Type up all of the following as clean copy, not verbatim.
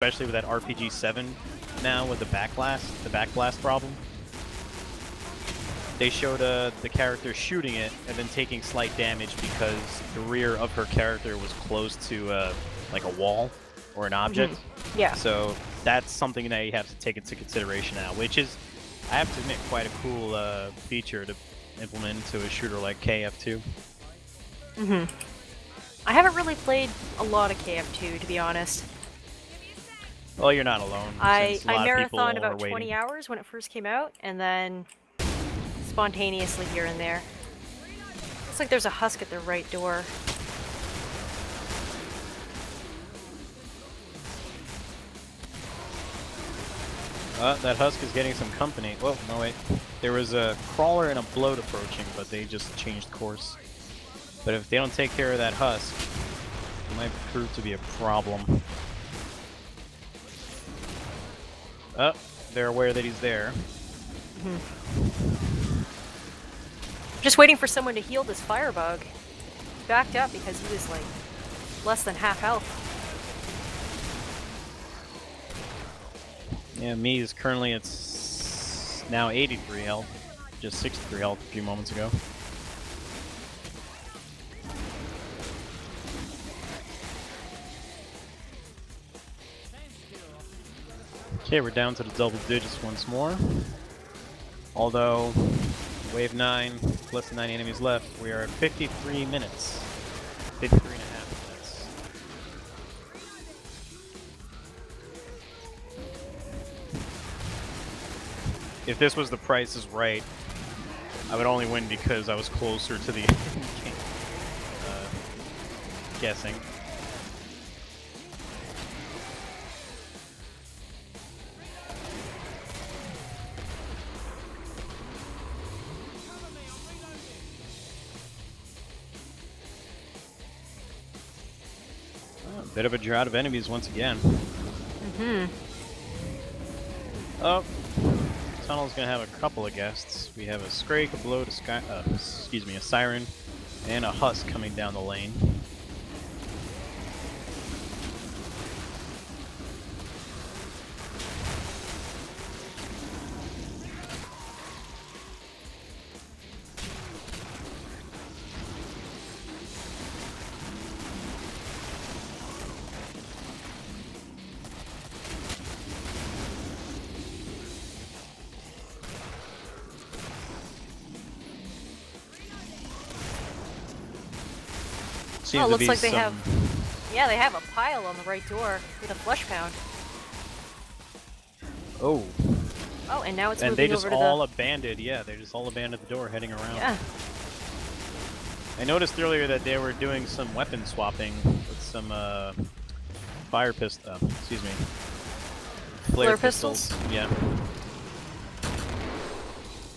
especially with that RPG 7 now with the backblast problem. They showed the character shooting it and then taking slight damage because the rear of her character was close to like a wall or an object. Yeah. So that's something that you have to take into consideration now, which is, I have to admit, quite a cool feature to implement into a shooter like KF2. I haven't really played a lot of KF2, to be honest. Well, you're not alone. I marathoned about 20 hours when it first came out, and then spontaneously here and there. Looks like there's a husk at the right door. That husk is getting some company. Whoa, no wait. There was a crawler and a bloat approaching, but they just changed course. But if they don't take care of that husk, it might prove to be a problem. Oh, they're aware that he's there. Just waiting for someone to heal this firebug. He backed up because he was like less than half health. Yeah, me is currently at now 83 health, just 63 health a few moments ago. Okay, we're down to the double digits once more. Although, wave 9, less than 90 enemies left, we are at 53 minutes. 53 and a half minutes. If this was The Price is Right, I would only win because I was closer to the game. Guessing. Bit of a drought of enemies once again. Oh, tunnel's gonna have a couple of guests. We have a Scrake, a Bloat, a Siren, and a Husk coming down the lane. Oh, it looks like they have... Yeah, they have a pile on the right door with a flesh pound. Oh. Oh, and now it's moving over to the... And they just all abandoned, yeah, they just all abandoned the door heading around. Yeah. I noticed earlier that they were doing some weapon swapping with some, flare pistols? Yeah.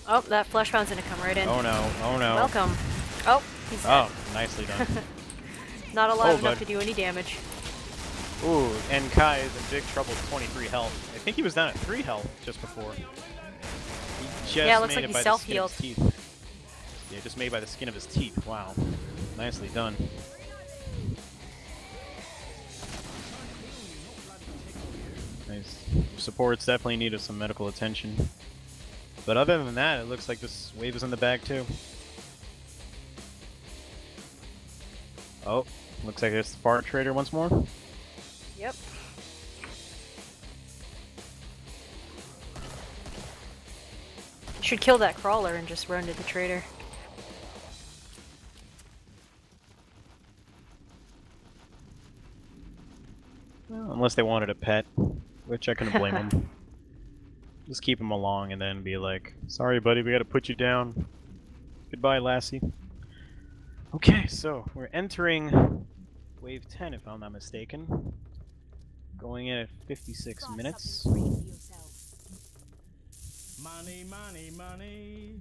Oh, that flesh pound's gonna come right in. Oh no, oh no. Welcome. Oh, he's dead. Oh, nicely done. Not alive enough to do any damage. Ooh, and Kai is in big trouble with 23 health. I think he was down at 3 health just before. He just yeah, it looks made like it he's by the skin of self-healed. his teeth. Yeah, just made by the skin of his teeth. Wow. Nicely done. Nice. Supports definitely needed some medical attention. But other than that, it looks like this wave is in the bag too. Oh, looks like it's the Fodder Trader once more. Yep. Should kill that crawler and just run to the trader. Well, unless they wanted a pet, which I couldn't blame them. Just keep him along and then be like, sorry buddy, we gotta put you down. Goodbye, lassie. Okay, so we're entering wave 10 if I'm not mistaken. Going in at 56 minutes. Money, money, money.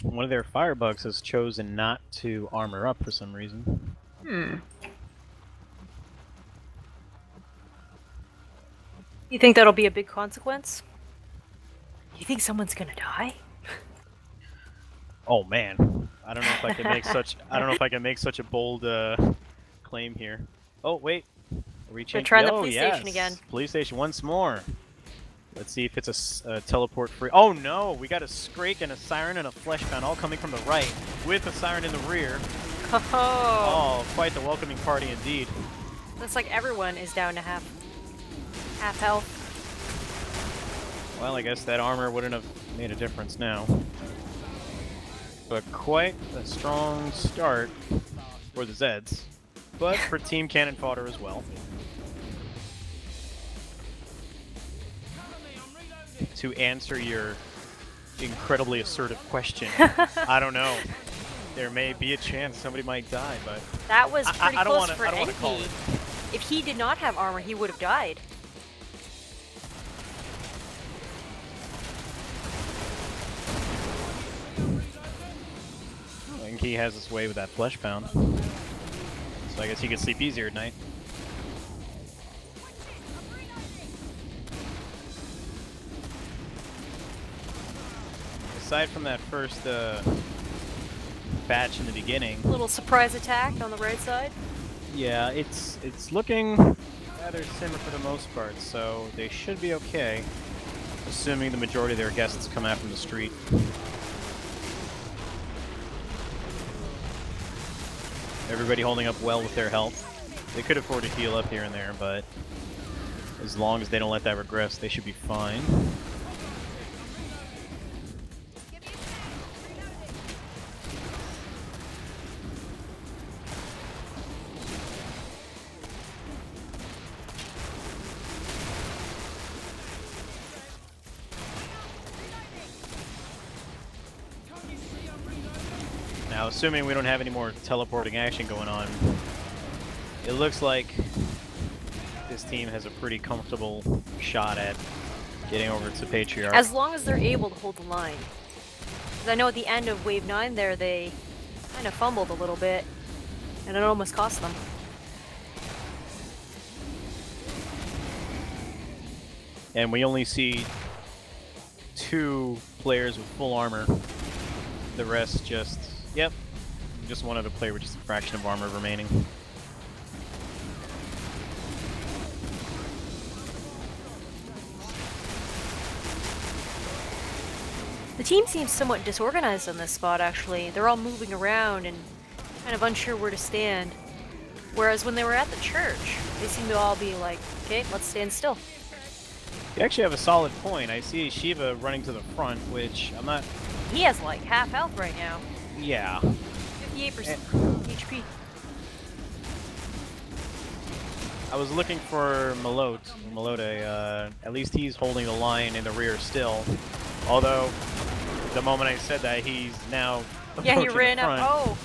One of their firebugs has chosen not to armor up for some reason. You think that'll be a big consequence? You think someone's gonna die? Oh man, I don't know if I can make such. I don't know if I can make such a bold claim here. Oh wait, are we changing? trying the Oh police yes, station again. police station once more. Let's see if it's a teleport free. Oh no, we got a Scrake and a Siren and a Fleshbound all coming from the right with a Siren in the rear. Oh, Oh, quite the welcoming party indeed. looks like everyone is down to half health. Well, I guess that armor wouldn't have made a difference now. But quite a strong start for the Zeds, but for Team Cannon Fodder as well. To answer your incredibly assertive question, I don't know. There may be a chance somebody might die, but That was pretty I don't close wanna- for I don't wanna call NP. it. If he did not have armor, he would have died. I think he has his way with that Fleshbound. So I guess he could sleep easier at night. Aside from that first batch in the beginning, Little surprise attack on the right side. yeah, it's looking rather similar for the most part, so they should be okay, assuming the majority of their guests come out from the street. Everybody holding up well with their health. They could afford to heal up here and there, but as long as they don't let that regress, they should be fine. Now, assuming we don't have any more teleporting action going on, it looks like this team has a pretty comfortable shot at getting over to Patriarch. As long as they're able to hold the line. Because I know at the end of Wave 9 there, they kind of fumbled a little bit, and it almost cost them. And we only see 2 players with full armor. The rest just, yep, just one other player with just a fraction of armor remaining. The team seems somewhat disorganized on this spot, actually. They're all moving around and kind of unsure where to stand. Whereas when they were at the church, they seem to all be like, okay, let's stand still. You actually have a solid point. I see Shiva running to the front, which I'm not... He has like half health right now. Yeah. 58% HP. I was looking for Melode. At least he's holding the line in the rear still. Although, the moment I said that, he's now Yeah, he approaching ran the up. front. Oh,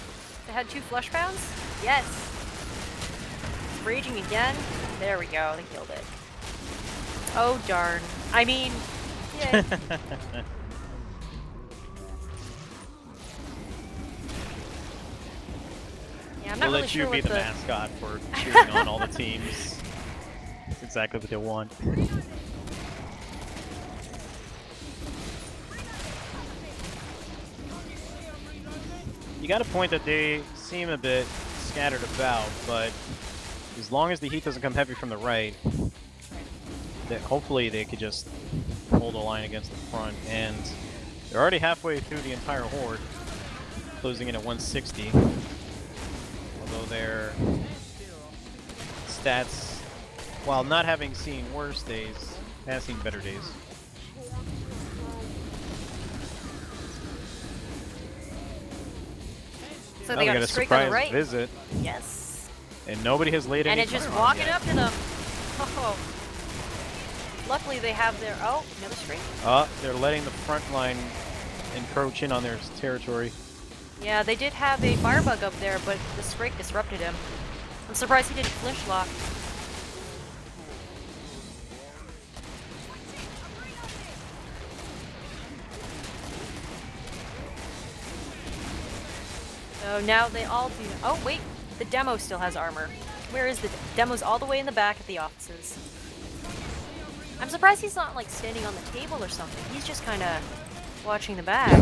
they had 2 flesh pounds? Yes. It's raging again. There we go, they killed it. Oh, darn. I mean, yeah. Yeah, I'm not We'll really let sure you be what the mascot for cheering on all the teams. That's exactly what they want. You got a point that they seem a bit scattered about, but as long as the heat doesn't come heavy from the right, that hopefully they could just hold a line against the front. And they're already halfway through the entire horde, closing in at 160. Although their stats, while not having seen worse days, have seen better days. So Oh, they we got got a a streak on the surprise right. visit, Yes. and nobody has laid And any it's just fire on walking yet. up to them. Oh. Luckily they have their... Oh, another streak. They're letting the front line encroach in on their territory. Yeah, they did have a firebug up there, but the Scrake disrupted him. I'm surprised he didn't flinch lock. So now they all do... Oh, wait. The demo still has armor. Where is the demo's all the way in the back at the offices. I'm surprised he's not like standing on the table or something. He's just kind of watching the back.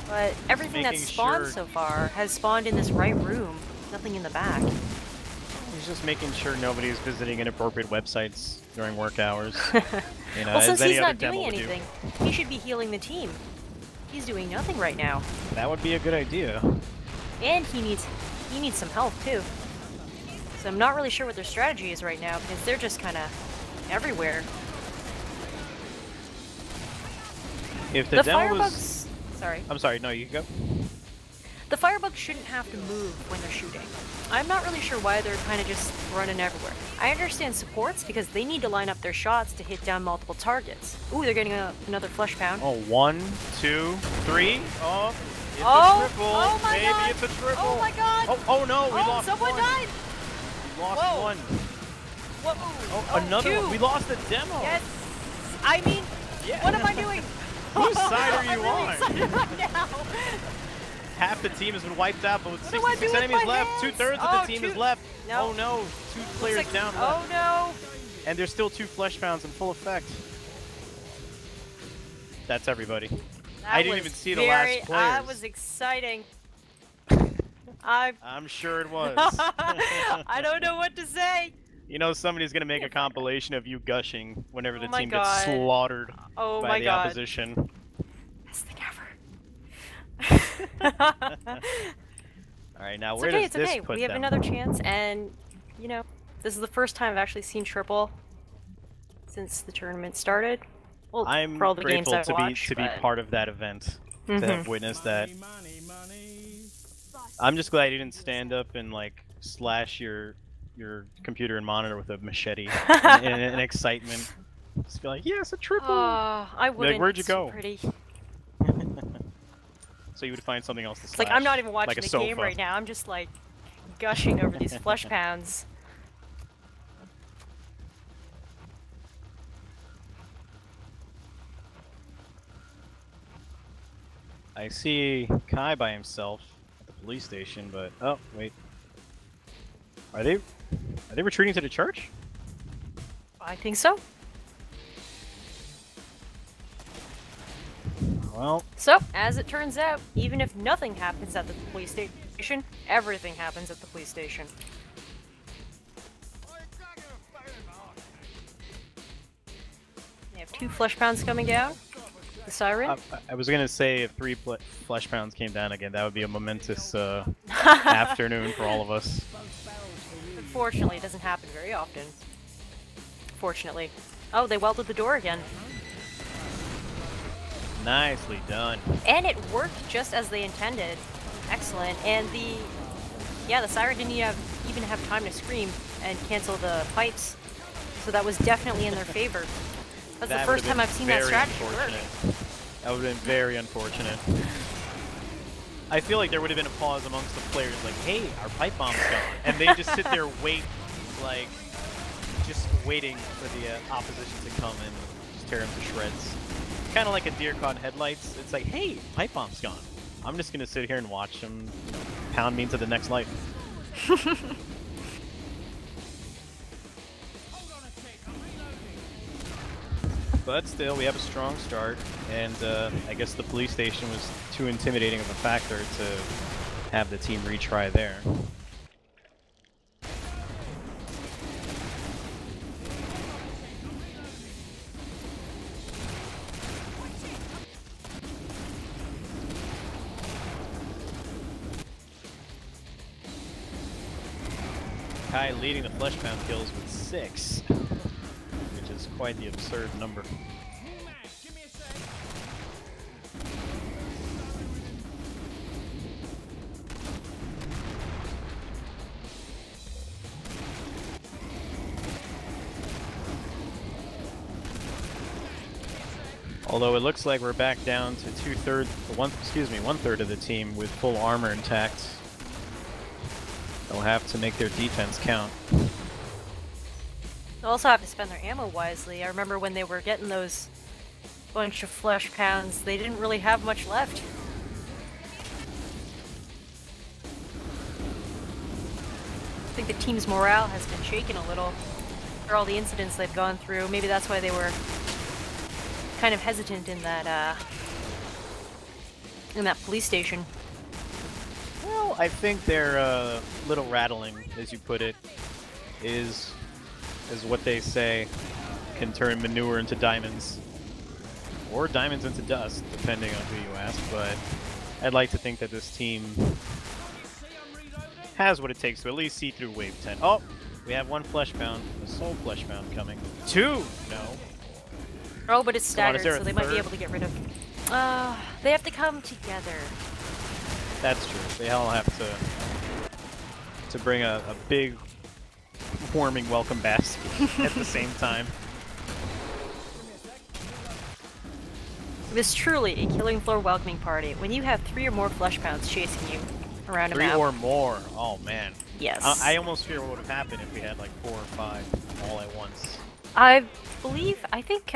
But everything that's spawned so far has spawned in this right room. Nothing in the back. He's just making sure nobody's visiting inappropriate websites during work hours. You know, Well, since as any he's other not demo doing would do. anything, he should be healing the team. He's doing nothing right now. That would be a good idea. And he needs some help too. So I'm not really sure what their strategy is right now because they're just kind of everywhere. If the The demo was... firebugs. Sorry. I'm sorry, no, you go. The firebugs shouldn't have to move when they're shooting. I'm not really sure why they're kind of just running everywhere. I understand supports because they need to line up their shots to hit down multiple targets. Ooh, they're getting another flesh pound. Oh, 1, 2, 3. Oh, it's Oh, a triple. oh my Maybe God. it's a triple. Oh my God. Oh no, we lost someone one. died. We lost Whoa. one. Whoa. Oh, another two. one. We lost the demo. Yes. I mean, Yeah. what am I doing? Whose side are you I'm really on? excited right now. Half the team has been wiped out, but with What do I do 66 with enemies my left, hands? 2/3 of the team is left. No. Oh no, 2 players Looks like- down Oh left. no. And there's still 2 flesh pounds in full effect. That's everybody. I didn't even see the last players. That was exciting. I'm sure it was. I don't know what to say. You know, somebody's gonna make a compilation of you gushing whenever the Oh my team God. gets slaughtered Oh by my the God. opposition. Best thing ever. All right, now It's where okay, does it's this okay. put We have them? another chance, and you know, this is the first time I've actually seen triple since the tournament started. Well, I'm for all the games grateful I've watched, to be but- part of that event, to Mhm. have witnessed that. Money, money. I'm just glad you didn't stand up and like slash your computer and monitor with a machete in excitement. Just be like, yes, a triple. I wouldn't. where'd you it's so go? Pretty. So you would find something else to slash. It's like I'm not even watching like a the sofa. game right now. I'm just like gushing over these flesh pounds. I see Kai by himself at the police station, but oh wait, are they retreating to the church? I think so. Well, So, as it turns out, even if nothing happens at the police station, everything happens at the police station. They have 2 flesh pounds coming down. The siren. I was gonna say if 3 flesh pounds came down again, that would be a momentous afternoon for all of us. Unfortunately, it doesn't happen very often. Fortunately. Oh, they welded the door again. Nicely done. And it worked just as they intended. Excellent. And the siren didn't even have time to scream and cancel the pipes. So that was definitely in their favor. That's the first time I've seen that strategy work. That would have been very unfortunate. I feel like there would have been a pause amongst the players like, hey, our pipe bomb's gone. And they just sit there just waiting for the opposition to come and just tear them to shreds. Kind of like a deer caught in headlights. It's like, hey, pipe bomb's gone. I'm just going to sit here and watch them pound me into the next life. But still, we have a strong start, and I guess the police station was too intimidating of a factor to have the team retry there. Kai leading the flesh pound kills with 6. Which is quite the absurd number. Although it looks like we're back down to 1/3 of the team with full armor intact. They'll have to make their defense count. They'll also have to spend their ammo wisely. I remember when they were getting those bunch of flesh pounds, they didn't really have much left. I think the team's morale has been shaken a little. after all the incidents they've gone through. Maybe that's why they were kind of hesitant in that police station. Well, I think their little rattling, as you put it, is what they say can turn manure into diamonds. Or diamonds into dust, depending on who you ask, but I'd like to think that this team has what it takes to at least see through Wave 10. Oh! We have one Fleshbound, a Soul Fleshbound coming. Two! No. Oh, but it's staggered, Come on, so they might be able to get rid of... they have to come together. That's true. They all have to bring a big, warming welcome basket at the same time. It is truly a killing floor welcoming party when you have 3 or more Fleshbounds chasing you around a map. 3 or more. Oh man. Yes. I almost fear what would have happened if we had like 4 or 5 all at once. I think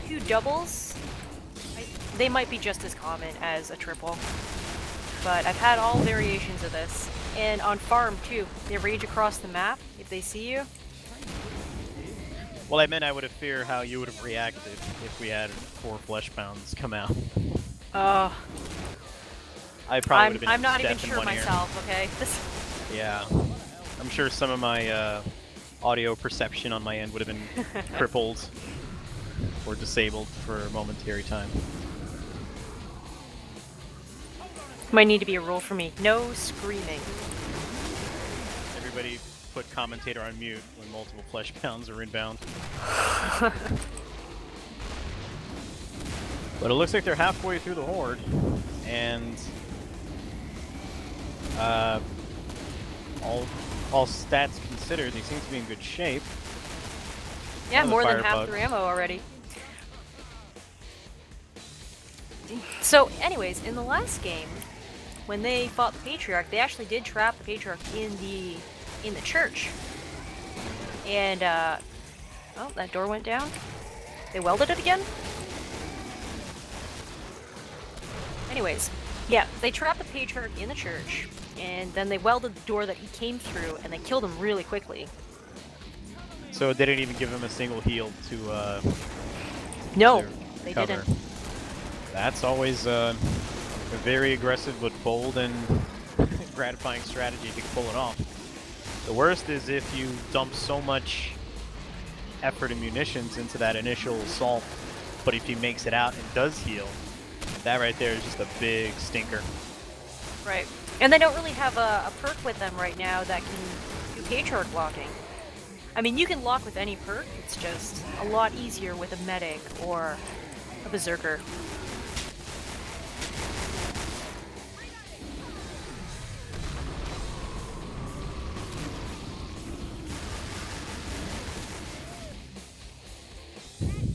2 doubles, they might be just as common as a triple. But I've had all variations of this. And on farm too, they rage across the map if they see you. Well, I meant I would have feared how you would have reacted if we had 4 Fleshbounds come out. I probably would have been I'm not even deaf in sure one ear. myself, okay? Yeah. I'm sure some of my audio perception on my end would have been crippled or disabled for a momentary time. Might need to be a rule for me. No screaming. Everybody put commentator on mute when multiple Fleshbounds are inbound. But it looks like they're halfway through the horde, and all stats considered, they seem to be in good shape. Yeah, more than half firebugs. their ammo already. So, anyways, in the last game, when they fought the Patriarch, they actually did trap the Patriarch in the church. And oh, that door went down. They welded it again. Anyways, yeah, they trapped the Patriarch in the church, and then they welded the door that he came through, and they killed him really quickly. So they didn't even give him a single heal to No, they cover. didn't. That's always a very aggressive but bold and gratifying strategy if you can pull it off. The worst is if you dump so much effort and munitions into that initial assault, but if he makes it out and does heal, that right there is just a big stinker. Right. And they don't really have a perk with them right now that can do Patriarch locking. I mean, you can lock with any perk, it's just a lot easier with a medic or a berserker.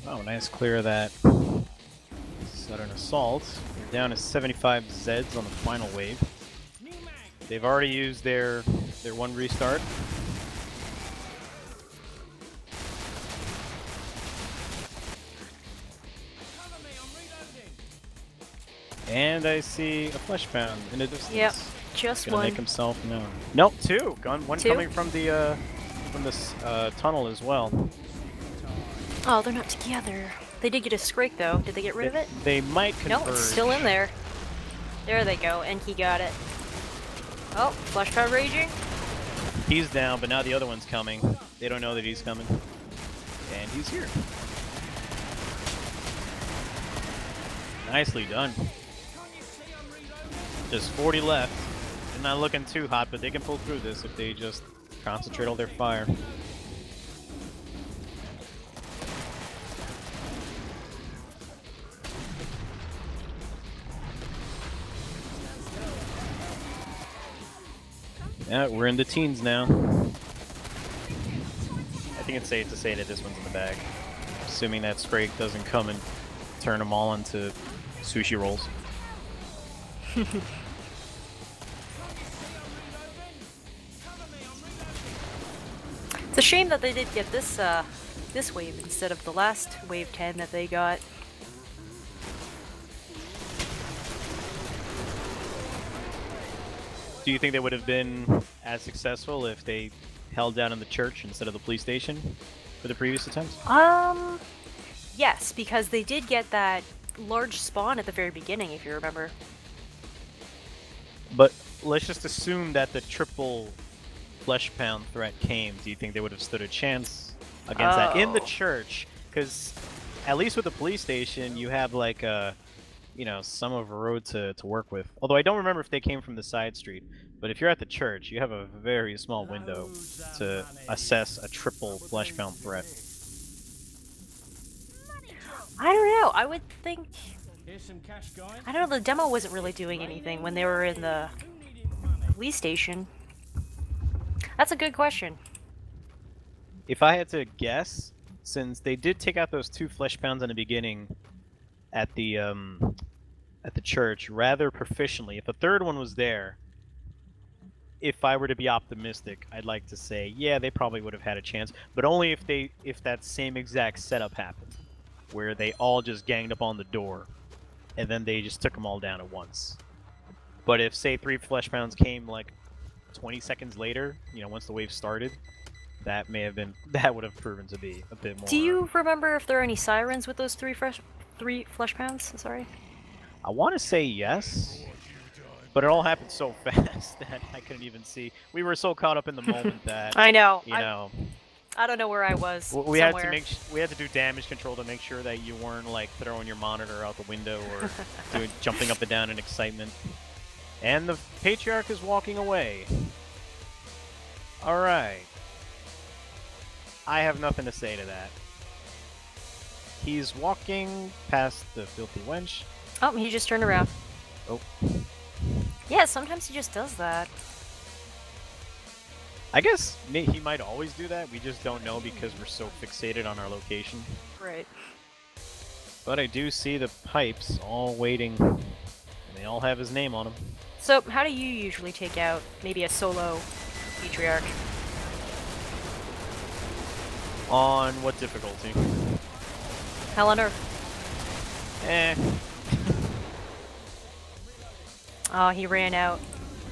Oh, nice clear of that sudden assault. We're down to 75 Zeds on the final wave. They've already used their one restart. And I see a Fleshbound in the distance. Yep, just Gonna one. make himself known. Nope, 2. One Two? coming from the this tunnel as well. Oh, they're not together. They did get a Scrake though. Did they get rid of it? They might converge. No, it's still in there. There they go, Enki got it. Oh, Fleshbound raging. He's down, but now the other one's coming. They don't know that he's coming. And he's here. Nicely done. Just 40 left. They're not looking too hot, but they can pull through this if they just concentrate all their fire. Yeah, we're in the teens now. I think it's safe to say that this one's in the bag. Assuming that Scrake doesn't come and turn them all into sushi rolls. It's a shame that they did get this this wave instead of the last wave 10 that they got. Do you think they would have been as successful if they held down in the church instead of the police station for the previous attempts? Yes, because they did get that large spawn at the very beginning, if you remember. But let's just assume that the triple flesh pound threat came. Do you think they would have stood a chance against that in the church? Because at least with the police station, you have like a, some of a road to work with. Although I don't remember if they came from the side street. But if you're at the church, you have a very small window to assess a triple flesh pound threat. I don't know. I would think... Here's some cash, guys. I don't know, the demo wasn't really doing anything when they were in the police station. That's a good question. If I had to guess, since they did take out those 2 flesh pounds in the beginning at the church rather proficiently, if a third one was there, if I were to be optimistic, I'd like to say, yeah, they probably would have had a chance, but only if that same exact setup happened, where they all just ganged up on the door, and then they just took them all down at once. But if, say, 3 flesh pounds came like 20 seconds later, once the wave started, that would have proven to be a bit more. Do you remember if there are any sirens with those 3 flesh pounds? Sorry. I want to say yes, but it all happened so fast that I couldn't even see. We were so caught up in the moment that I know. I don't know where I was. We had to do damage control to make sure that you weren't like throwing your monitor out the window or jumping up and down in excitement. And the Patriarch is walking away. All right. I have nothing to say to that. He's walking past the filthy wench. Oh, he just turned around. Oh. Yeah, sometimes he just does that. I guess he might always do that. We just don't know because we're so fixated on our location. Right. But I do see the pipes all waiting. And they all have his name on them. So, how do you usually take out maybe a solo Patriarch? On what difficulty? Hell on Earth. Eh. Oh, he ran out.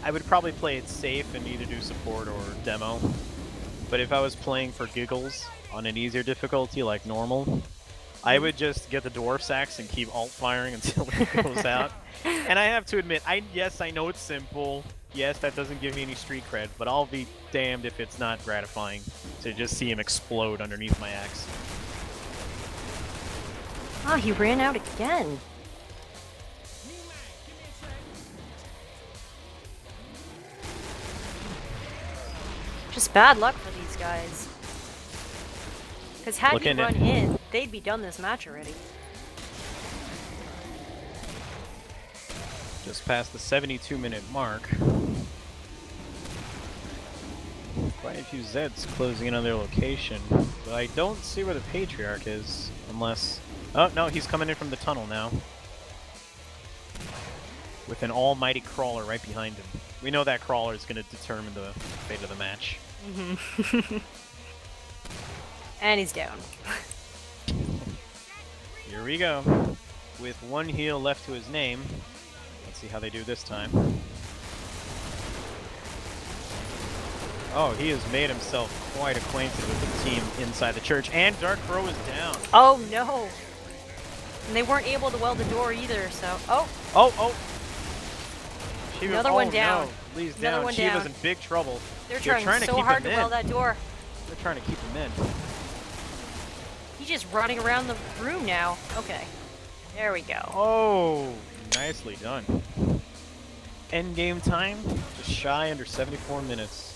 I would probably play it safe and either do support or demo. But if I was playing for giggles on an easier difficulty like normal, I would just get the dwarf axe and keep alt firing until it goes out. And I have to admit, yes, I know it's simple. Yes, that doesn't give me any street cred, but I'll be damned if it's not gratifying to just see him explode underneath my axe. Oh, he ran out again. Just bad luck for these guys. Because had he run in, they'd be done this match already. Just past the 72-minute mark. Quite a few Zeds closing in on their location. But I don't see where the Patriarch is, unless... Oh, no, he's coming in from the tunnel now. With an almighty crawler right behind him. We know that crawler is going to determine the fate of the match. Mm-hmm. And he's down. Here we go. With one heal left to his name. Let's see how they do this time. Oh, he has made himself quite acquainted with the team inside the church. And Dark Crow is down. Oh, no. And they weren't able to weld the door either, so... Oh! Oh, oh! Another one down. No. Lee's down. Shiva's in big trouble. They're trying so hard to weld that door. They're trying to keep him in. He's just running around the room now. Okay. There we go. Oh, nicely done. End game time, just shy under 74 minutes.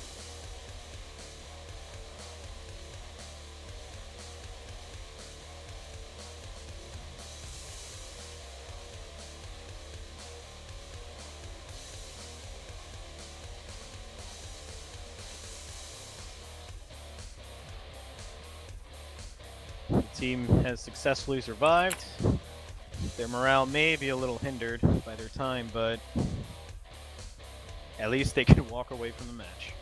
The team has successfully survived. Their morale may be a little hindered by their time, but at least they can walk away from the match.